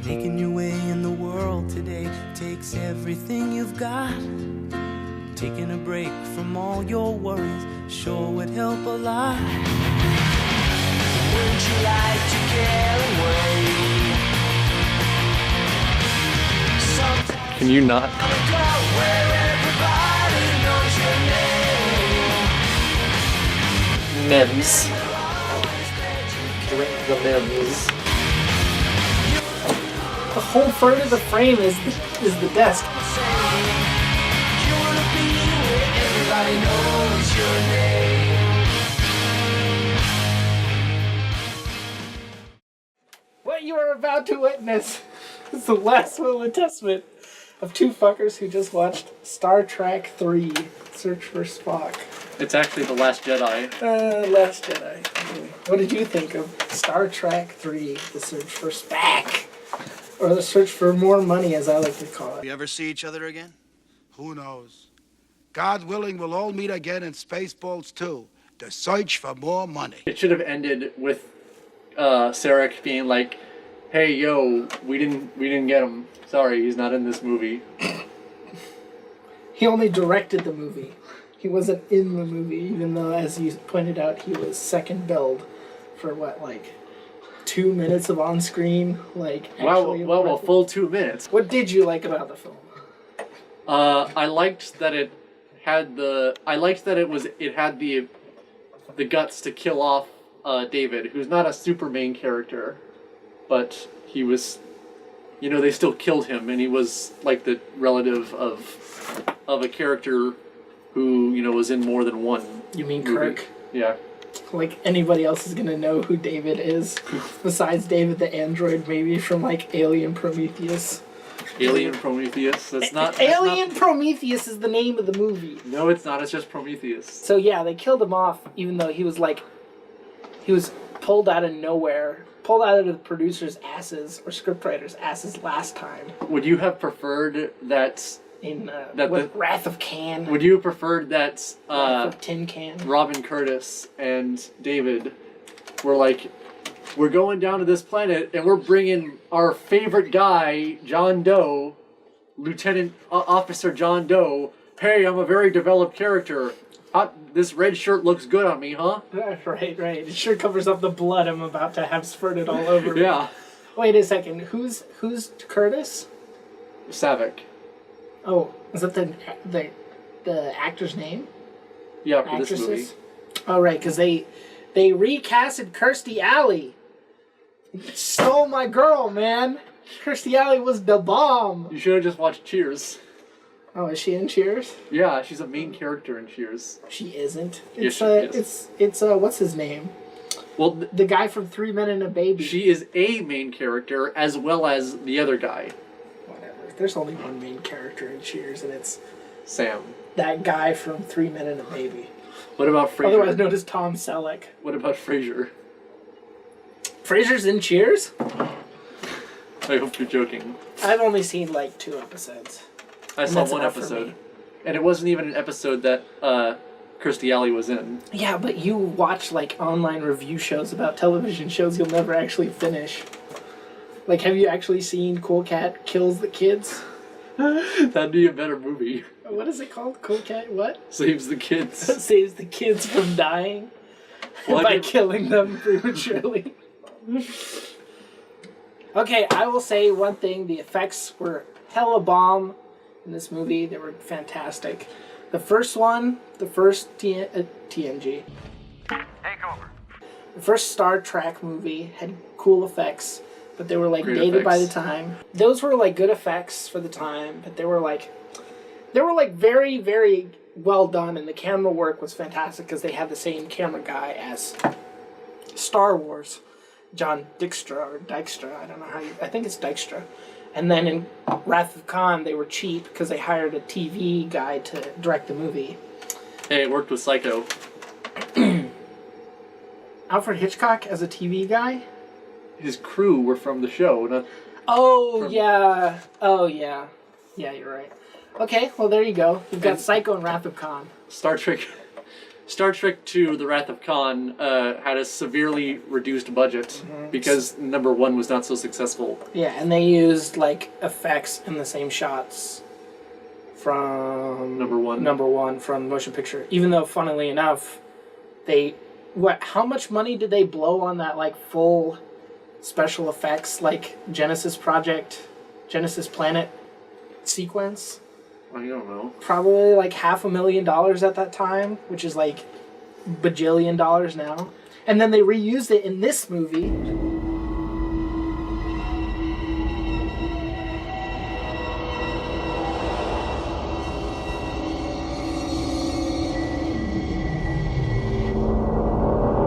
Making your way in the world today takes everything you've got. Taking a break from all your worries sure would help a lot. Wouldn't you like to get away? Sometimes Can you not? go where everybody knows your name. Mims. Drink the Mims. The whole front of the frame is the desk. You wanna be where everybody knows your name. What you are about to witness is the last will and testament of two fuckers who just watched Star Trek 3, Search for Spock. It's actually The Last Jedi. Last Jedi. What did you think of Star Trek 3, The Search for Spock? Or The Search for More Money, as I like to call it. We ever see each other again? Who knows? God willing, we'll all meet again in Spaceballs 2. The search for more money. It should have ended with Sarek being like, "Hey, yo, we didn't get him. Sorry, he's not in this movie." He only directed the movie. He wasn't in the movie, even though, as you pointed out, he was second billed for what, like 2 minutes of on-screen, like. Well, full 2 minutes. What did you like about the film? I liked that it had the. I liked that it had the guts to kill off David, who's not a super main character, but he was. You know, they still killed him, and he was like the relative of a character who, you know, was in more than one. You mean movie. Kirk? Yeah. Like anybody else is gonna know who David is, besides David the android, maybe from like Alien Prometheus. Alien Prometheus. That's not. Alien Prometheus is the name of the movie. No, it's not. It's just Prometheus. So yeah, they killed him off, even though he was pulled out of nowhere, pulled out of the producers' asses or scriptwriters' asses last time. Would you have preferred that? In the Wrath of Can. Would you have preferred that Wrath of Tin Can. Robin Curtis and David were like, we're going down to this planet and we're bringing our favorite guy, John Doe, Lieutenant Officer John Doe. Hey, I'm a very developed character. This red shirt looks good on me, huh? Right. It sure covers up the blood I'm about to have spurted all over me. Yeah. Wait a second. Who's Curtis? Savick. Oh, is that the actor's name? Yeah, for this movie. Oh, right, because they recasted Kirstie Alley. Stole my girl, man. Kirstie Alley was the bomb. You should have just watched Cheers. Oh, is she in Cheers? Yeah, she's a main character in Cheers. She isn't. Yes, she is. It's what's his name? Well, the guy from 3 Men and a Baby. She is a main character as well as the other guy. There's only one main character in Cheers, and it's Sam. That guy from 3 Men and a Baby. What about Frasier? Otherwise known as Tom Selleck. What about Frasier? Frasier's in Cheers? I hope you're joking. I've only seen like 2 episodes. I saw one episode. And it wasn't even an episode that Kirstie Alley was in. Yeah, but you watch like online review shows about television shows you'll never actually finish. Like, have you actually seen Cool Cat Kills the Kids? That'd be a better movie. What is it called? Cool Cat what? Saves the kids. Saves the kids from dying by killing them prematurely. Okay, I will say one thing. The effects were hella bomb in this movie. They were fantastic. The first one, the first TNG. Take over. The first Star Trek movie had cool effects. But they were like Great dated effects. by the time. Those were like good effects for the time, but they were like very, very well done, and the camera work was fantastic because they had the same camera guy as Star Wars, John Dykstra. I don't know how I think it's Dykstra. And then in Wrath of Khan, they were cheap because they hired a TV guy to direct the movie. Hey, it worked with Psycho. Alfred Hitchcock as a TV guy. His crew were from the show, not. Yeah. Yeah, you're right. Okay, well there you go. You've got Psycho and Wrath of Khan. Star Trek Star Trek II: The Wrath of Khan had a severely reduced budget because number one was not so successful. Yeah, and they used like effects in the same shots from Number one from motion picture. Even though, funnily enough, how much money did they blow on that like full special effects like Genesis Planet sequence? I don't know. Probably like $500,000 at that time, which is like bajillion dollars now. And then they reused it in this movie.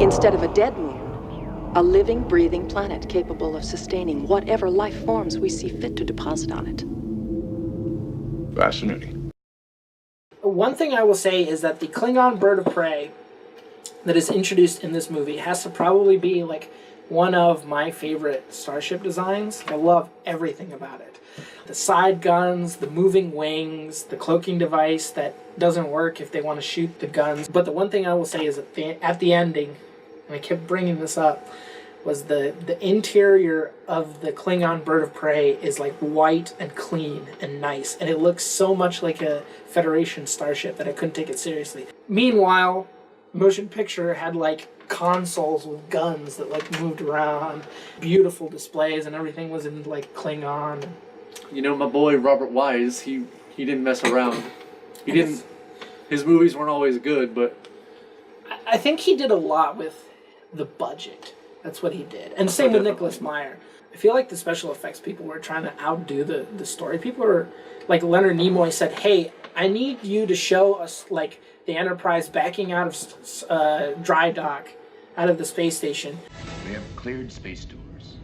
Instead of a dead moon, a living, breathing planet capable of sustaining whatever life forms we see fit to deposit on it. Fascinating. One thing I will say is that the Klingon bird of prey that is introduced in this movie has to probably be like one of my favorite starship designs. I love everything about it. The side guns, the moving wings, the cloaking device that doesn't work if they want to shoot the guns. But the one thing I will say is that at the ending, and I kept bringing this up, was the interior of the Klingon bird of prey is like white and clean and nice, and it looks so much like a Federation starship that I couldn't take it seriously. Meanwhile, motion picture had like consoles with guns that like moved around, beautiful displays, and everything was in like Klingon. You know, my boy Robert Wise, he didn't mess around. His movies weren't always good, but I think he did a lot with the budget. That's what he did. And same with Nicholas Meyer. I feel like the special effects people were trying to outdo the story. People were, like Leonard Nimoy said, hey, I need you to show us like the Enterprise backing out of dry dock, out of the space station. We have cleared space tours.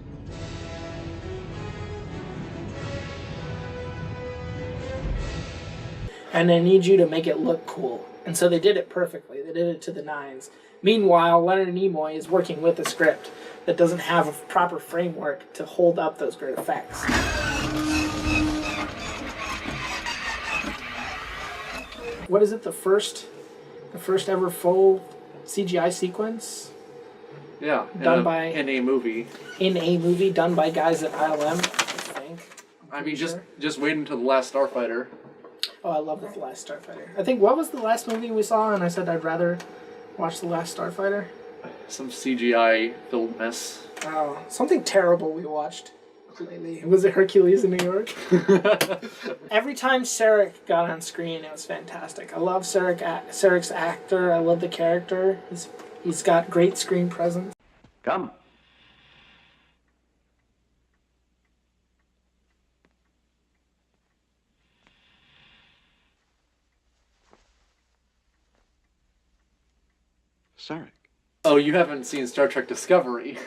And I need you to make it look cool. And so they did it perfectly. They did it to the nines. Meanwhile, Leonard Nimoy is working with a script that doesn't have a proper framework to hold up those great effects. What is it? The first ever full CGI sequence? yeah, in a movie. In a movie done by guys at ILM, I think. I mean, just wait until The Last Starfighter. Oh, I love The Last Starfighter. I think, what was the last movie we saw? And I said I'd rather watch The Last Starfighter. Some CGI filled mess. Oh, something terrible we watched lately. Was it Hercules in New York? Every time Sarek got on screen, it was fantastic. I love Sarek's actor. I love the character. He's got great screen presence. Come. Sarek. Oh, you haven't seen Star Trek Discovery.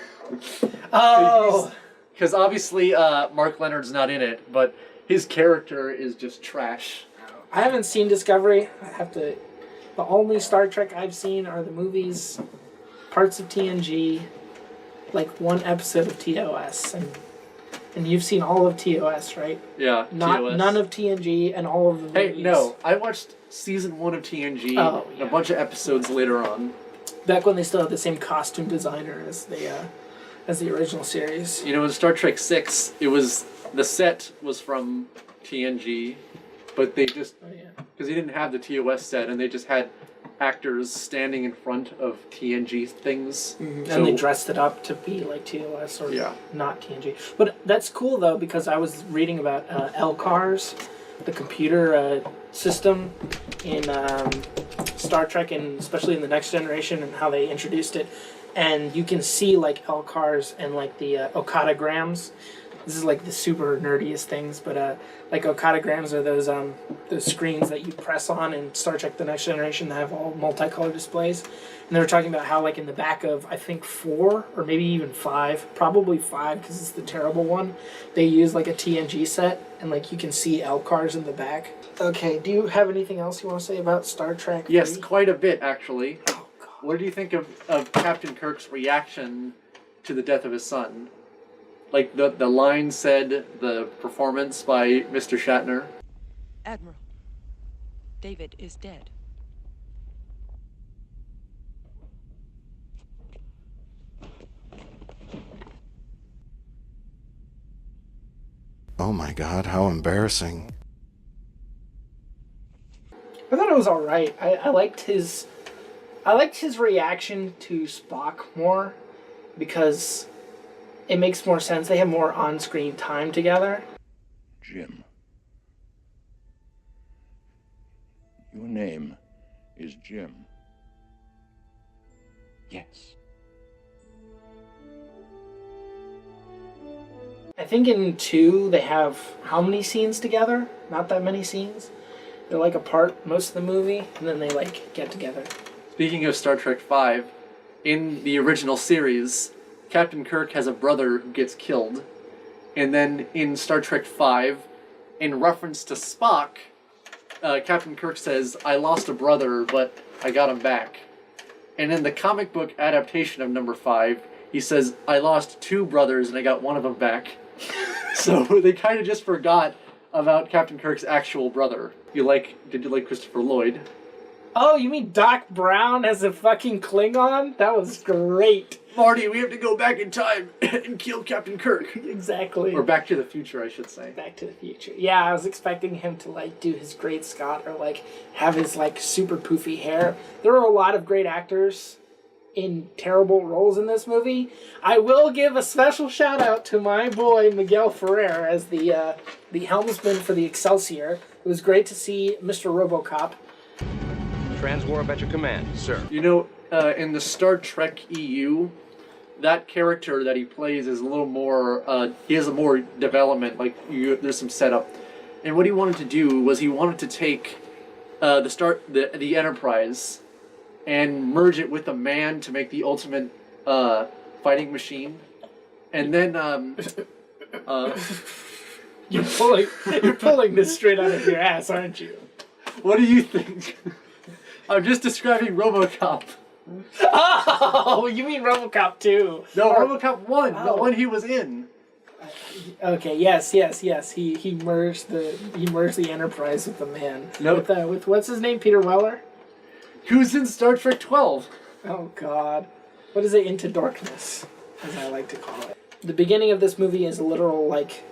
Oh! Because obviously Mark Leonard's not in it, but his character is just trash. I haven't seen Discovery. I have to... The only Star Trek I've seen are the movies, parts of TNG, like one episode of TOS, and you've seen all of TOS, right? Yeah, TOS. None of TNG and all of the movies. Hey, no, I watched season 1 of TNG and a bunch of episodes later on. Back when they still had the same costume designer as the original series. You know, in Star Trek 6, the set was from TNG, but they just, because they didn't have the TOS set, and they just had actors standing in front of TNG things. Mm-hmm. So, and they dressed it up to be like TOS or not TNG. But that's cool, though, because I was reading about LCARS, the computer system in Star Trek, and especially in the Next Generation, and how they introduced it. And you can see like LCARS and like the Okadagrams. This is like the super nerdiest things, but like Okadagrams are those screens that you press on in Star Trek: The Next Generation that have all multicolored displays. And they were talking about how like in the back of I think 4 or maybe even 5, probably 5 because it's the terrible one, they use like a TNG set and like you can see LCARS in the back. Okay, do you have anything else you want to say about Star Trek 3? Yes, quite a bit actually. Oh God. What do you think of Captain Kirk's reaction to the death of his son? Like the line said, the performance by Mr. Shatner. Admiral, David is dead. Oh my god, how embarrassing. I thought it was alright. I liked his reaction to Spock more because it makes more sense. They have more on-screen time together. Jim. Your name is Jim. Yes. I think in 2 they have how many scenes together? Not that many scenes. They're like apart most of the movie, and then they like get together. Speaking of Star Trek V, in the original series, Captain Kirk has a brother who gets killed. And then in Star Trek V, in reference to Spock, Captain Kirk says, "I lost a brother, but I got him back." And in the comic book adaptation of number 5, he says, "I lost 2 brothers and I got one of them back." So they kind of just forgot about Captain Kirk's actual brother. Did you like Christopher Lloyd? Oh, you mean Doc Brown as a fucking Klingon? That was great. Marty, we have to go back in time and kill Captain Kirk. Exactly. Or Back to the Future, I should say. Back to the Future. Yeah, I was expecting him to like do his great Scott or like have his like super poofy hair. There were a lot of great actors in terrible roles in this movie. I will give a special shout out to my boy Miguel Ferrer as the helmsman for the Excelsior. It was great to see Mr. RoboCop. Transwarp at your command, sir. You know, in the Star Trek EU, that character that he plays is a little more, he has a more development, there's some setup. And what he wanted to do was he wanted to take the Enterprise and merge it with the Man to make the ultimate fighting machine. And then, You're pulling this straight out of your ass, aren't you? what do you think? I'm just describing RoboCop. Oh, you mean RoboCop 2? No, RoboCop 1, the one he was in. Okay, yes. He merged the Enterprise with the Man. Nope. With what's his name? Peter Weller? Who's in Star Trek 12? Oh God. What is it? Into Darkness, as I like to call it. The beginning of this movie is a literal like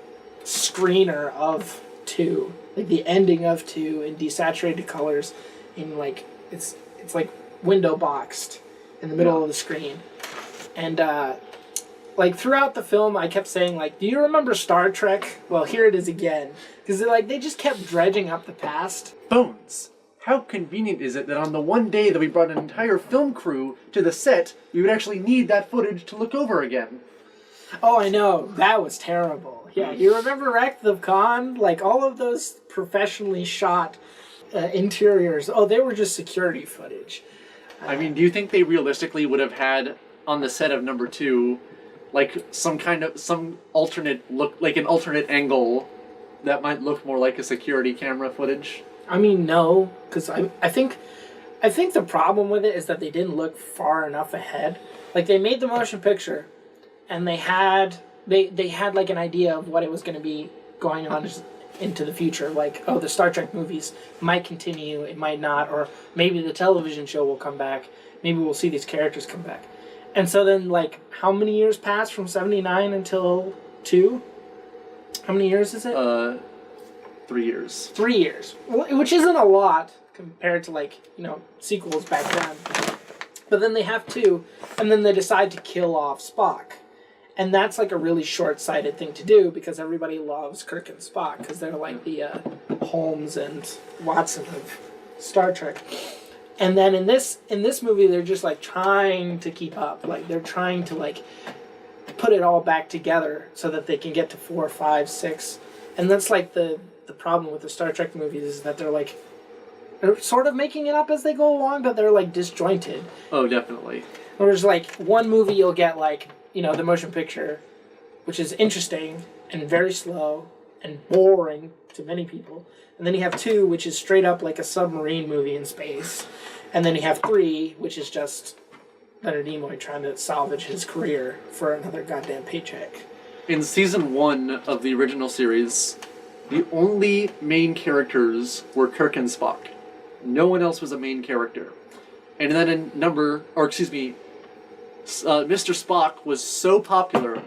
screener of 2. Like the ending of 2 in desaturated colors in like it's like window boxed in the middle of the screen. And like throughout the film I kept saying like, do you remember Star Trek? Well, here it is again. Because they just kept dredging up the past. Bones. How convenient is it that on the one day that we brought an entire film crew to the set, we would actually need that footage to look over again? Oh, I know. That was terrible. Yeah, you remember Wrath of Khan? Like, all of those professionally shot interiors, they were just security footage. I mean, do you think they realistically would have had, on the set of number 2, like, some alternate look, like an alternate angle that might look more like a security camera footage? I mean, no, because I think the problem with it is that they didn't look far enough ahead. Like, they made the motion picture, and they had like an idea of what it was going to be going on into the future. Like, the Star Trek movies might continue, it might not, or maybe the television show will come back. Maybe we'll see these characters come back. And so then, like, how many years passed from 79 until 2? How many years is it? 3 years. 3 years. Which isn't a lot compared to, like, sequels back then. But then they have 2, and then they decide to kill off Spock. And that's, like, a really short-sighted thing to do, because everybody loves Kirk and Spock, because they're, like, the Holmes and Watson of Star Trek. And then in this movie, they're just, like, trying to keep up. Like, they're trying to, like, put it all back together so that they can get to 4, 5, 6. And that's, like, the problem with the Star Trek movies is that they're sort of making it up as they go along, but they're like disjointed. Oh, definitely. There's like one movie you'll get like, the motion picture, which is interesting and very slow and boring to many people. And then you have 2, which is straight up like a submarine movie in space. And then you have 3, which is just Leonard Nimoy trying to salvage his career for another goddamn paycheck. In season 1 of the original series, the only main characters were Kirk and Spock. No one else was a main character. And then Mr. Spock was so popular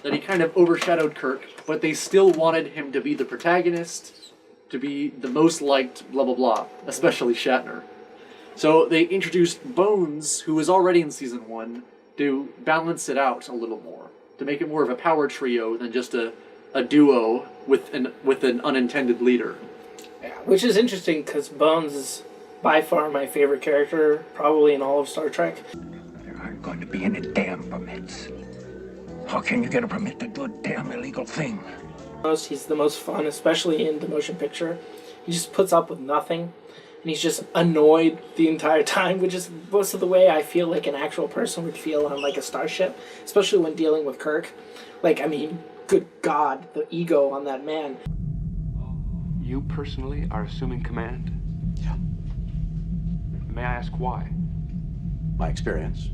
that he kind of overshadowed Kirk, but they still wanted him to be the protagonist, to be the most liked, blah blah blah, especially Shatner. So they introduced Bones, who was already in season 1, to balance it out a little more, to make it more of a power trio than just a duo with an unintended leader. Yeah, which is interesting because Bones is by far my favorite character, probably in all of Star Trek. There aren't going to be any damn permits. How can you get a permit to do a damn illegal thing? He's the most fun, especially in the motion picture. He just puts up with nothing, and he's just annoyed the entire time, which is most of the way I feel like an actual person would feel on like a starship, especially when dealing with Kirk. Like, I mean, good God, the ego on that man. You personally are assuming command? Yeah. May I ask why? My experience.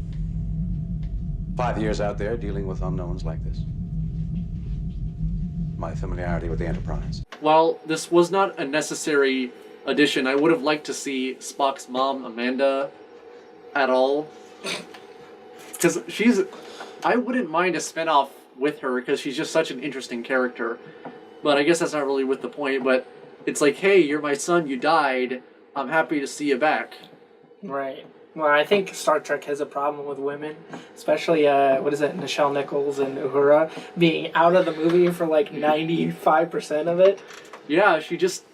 5 years out there dealing with unknowns like this. My familiarity with the Enterprise. While this was not a necessary addition, I would have liked to see Spock's mom, Amanda, at all. Because I wouldn't mind a spinoff with her, because she's just such an interesting character. But I guess that's not really with the point, but it's like, hey, you're my son, you died, I'm happy to see you back. Right. Well, I think Star Trek has a problem with women, especially, Nichelle Nichols and Uhura being out of the movie for like 95% of it. Yeah,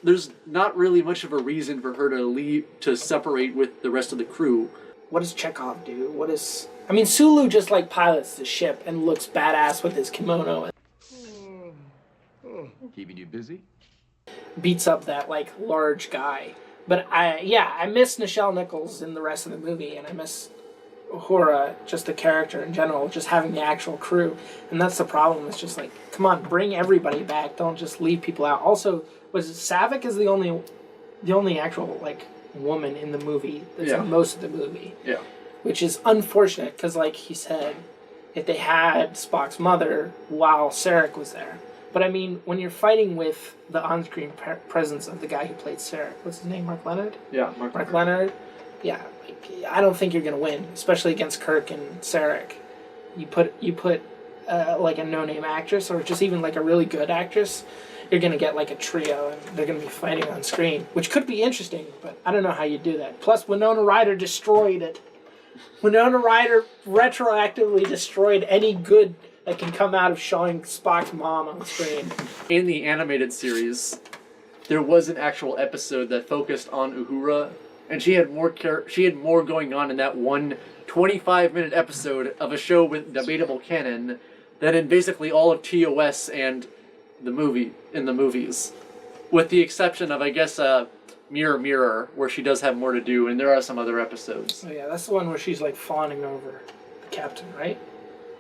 there's not really much of a reason for her to leave, to separate with the rest of the crew. What does Chekhov do? I mean, Sulu just like pilots the ship and looks badass with his kimono. Keeping you busy? Beats up that like large guy. But I miss Nichelle Nichols in the rest of the movie, and I miss Uhura, just the character in general, just having the actual crew. And that's the problem. It's just like, come on, bring everybody back. Don't just leave people out. Also, Saavik is the only actual like woman in the movie that's in most of the movie. Yeah. Which is unfortunate because, like he said, if they had Spock's mother while Sarek was there. But I mean, when you're fighting with the on-screen presence of the guy who played Sarek, what's his name, Mark Leonard? Yeah, Mark Leonard. Yeah, like, I don't think you're gonna win, especially against Kirk and Sarek. You put like a no-name actress, or just even like a really good actress, you're gonna get like a trio, and they're gonna be fighting on screen, which could be interesting. But I don't know how you do that. Plus, Winona Ryder destroyed it. Winona Ryder retroactively destroyed any good that can come out of showing Spock's mom on the screen. In the animated series, there was an actual episode that focused on Uhura, and she had more going on in that one 25-minute episode of a show with debatable canon than in basically all of TOS and the movies, with the exception of, I guess, Mirror Mirror, where she does have more to do, and there are some other episodes. Oh yeah, that's the one where she's like fawning over the captain, right?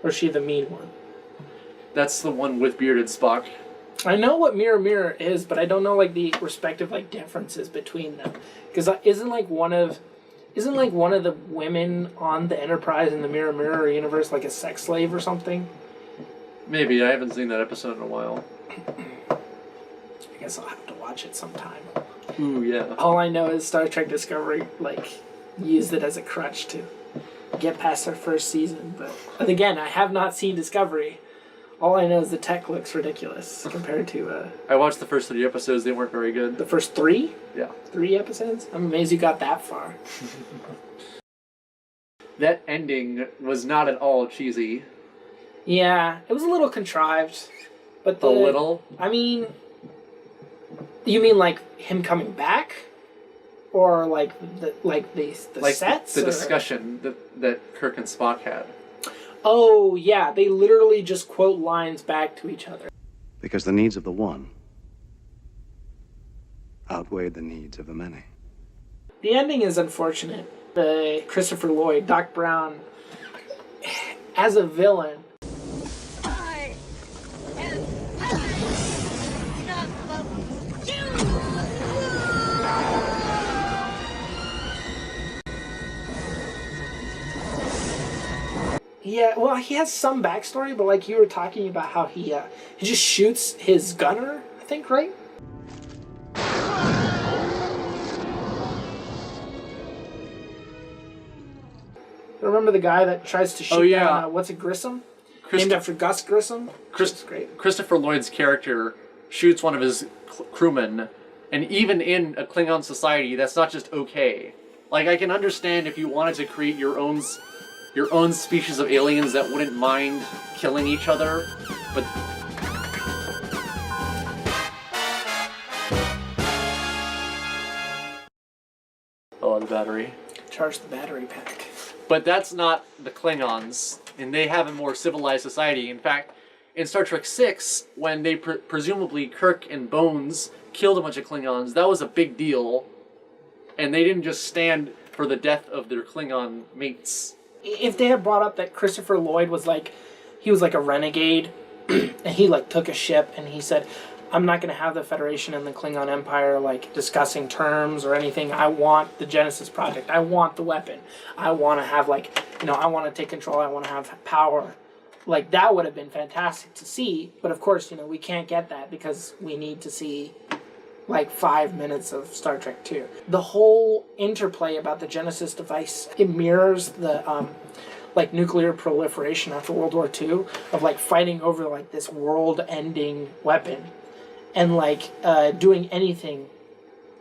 Or is she the mean one? That's the one with bearded Spock. I know what Mirror Mirror is, but I don't know like the respective like differences between them. Because isn't one of the women on the Enterprise in the Mirror Mirror universe like a sex slave or something? Maybe. I haven't seen that episode in a while. I guess I'll have to watch it sometime. Ooh, yeah. All I know is Star Trek Discovery like used it as a crutch to get past their first season. But again, I have not seen Discovery. All I know is the tech looks ridiculous compared to... I watched the first 3 episodes. They weren't very good. The first 3? Yeah. 3 episodes? I'm amazed you got that far. That ending was not at all cheesy. Yeah, it was a little contrived. But A little? I mean... You mean like him coming back? Or like the sets? The discussion that Kirk and Spock had. Oh, yeah, they literally just quote lines back to each other. Because the needs of the one outweighed the needs of the many. The ending is unfortunate. Christopher Lloyd, Doc Brown, as a villain. I am not you. Yeah, well, he has some backstory, but like you were talking about how he just shoots his gunner, I think, right? Remember the guy that tries to shoot? Oh, yeah. What's it, Grissom? named after Gus Grissom. Great. Christopher Lloyd's character shoots one of his crewmen, and even in a Klingon society, that's not just okay. Like, I can understand if you wanted to create your own species of aliens that wouldn't mind killing each other, but... Oh, the battery. Charge the battery pack. But that's not the Klingons, and they have a more civilized society. In fact, in Star Trek VI, when they presumably Kirk and Bones killed a bunch of Klingons, that was a big deal, and they didn't just stand for the death of their Klingon mates. If they had brought up that Christopher Lloyd was like, he was like a renegade, and he like took a ship and he said, I'm not going to have the Federation and the Klingon Empire like discussing terms or anything. I want the Genesis Project. I want the weapon. I want to have like, I want to take control. I want to have power. Like, that would have been fantastic to see. But of course, we can't get that because we need to see like 5 minutes of Star Trek 2. The whole interplay about the Genesis device, it mirrors the like nuclear proliferation after World War II of like fighting over like this world-ending weapon and like doing anything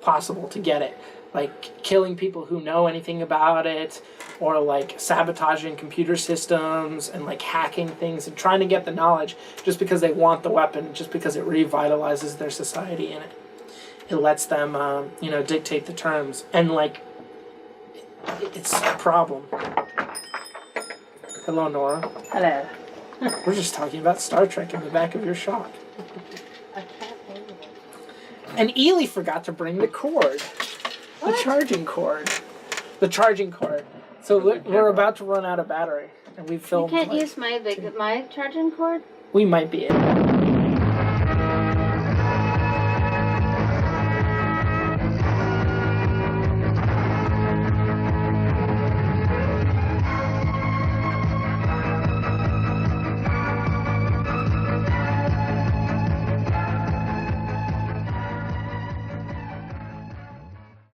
possible to get it. Like killing people who know anything about it, or like sabotaging computer systems and like hacking things and trying to get the knowledge just because they want the weapon, just because it revitalizes their society in it. It lets them, dictate the terms. And like, it's a problem. Hello, Nora. Hello. We're just talking about Star Trek in the back of your shock. I can't believe it. And Ely forgot to bring the cord. What? The charging cord. The charging cord. So we're about to run out of battery. And we filmed. You can't use my charging cord? We might be able.